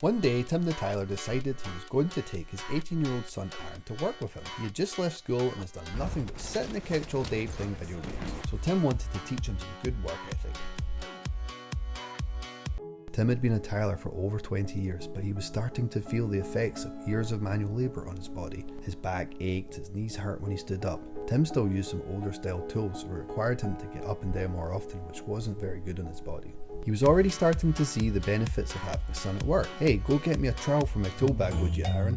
One day, Tim the Tiler decided he was going to take his 18-year-old son Aaron to work with him. He had just left school and has done nothing but sit on the couch all day playing video games, so Tim wanted to teach him some good work ethic. Tim had been a tiler for over 20 years, but he was starting to feel the effects of years of manual labour on his body. His back ached, his knees hurt when he stood up. Tim still used some older style tools that required him to get up and down more often, which wasn't very good on his body. He was already starting to see the benefits of having a son at work. "Hey, go get me a trowel from my tool bag, would you, Aaron?"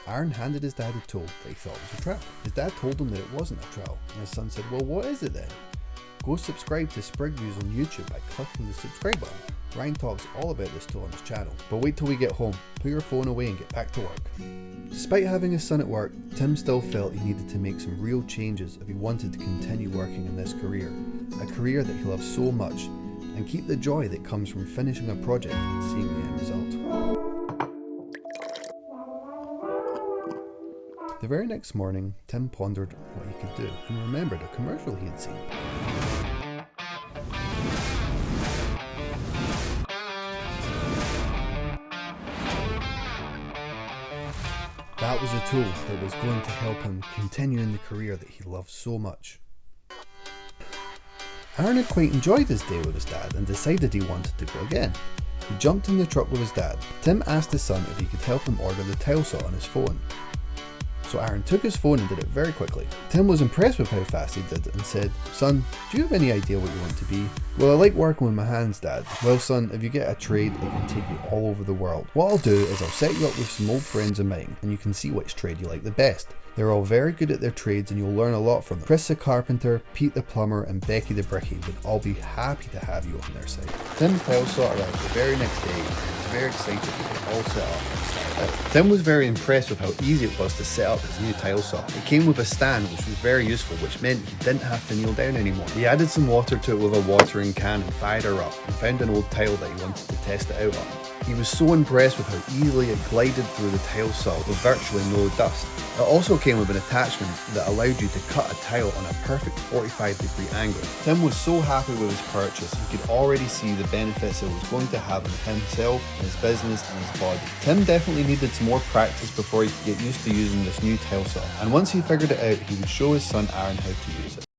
Aaron handed his dad a tool that he thought was a trowel. His dad told him that it wasn't a trowel, and his son said, "Well, what is it then?" Go subscribe to Sprig Views on YouTube by clicking the subscribe button. Ryan talks all about this tool on his channel. But wait till we get home, put your phone away and get back to work. Despite having his son at work, Tim still felt he needed to make some real changes if he wanted to continue working in this career, a career that he loves so much, and keep the joy that comes from finishing a project and seeing the end result. The very next morning, Tim pondered what he could do and remembered a commercial he had seen. That was a tool that was going to help him continue in the career that he loved so much. Aaron had quite enjoyed his day with his dad and decided he wanted to go again. He jumped in the truck with his dad. Tim asked his son if he could help him order the tile saw on his phone. So Aaron took his phone and did it very quickly. Tim was impressed with how fast he did and said, "Son, do you have any idea what you want to be?" "Well, I like working with my hands, Dad." "Well, son, if you get a trade, it can take you all over the world. What I'll do is I'll set you up with some old friends of mine and you can see which trade you like the best. They're all very good at their trades and you'll learn a lot from them. Chris the carpenter, Pete the plumber and Becky the brickie would all be happy to have you on their side." Tim's tile saw arrived the very next day and he was very excited to get all set up and started out. Tim was very impressed with how easy it was to set up his new tile saw. It came with a stand which was very useful, which meant he didn't have to kneel down anymore. He added some water to it with a watering can and fired her up and found an old tile that he wanted to test it out on. He was so impressed with how easily it glided through the tile saw with virtually no dust. It also came with an attachment that allowed you to cut a tile on a perfect 45-degree angle. Tim was so happy with his purchase, he could already see the benefits it was going to have on himself, his business and his body. Tim definitely needed some more practice before he could get used to using this new tile saw, and once he figured it out, he would show his son Aaron how to use it.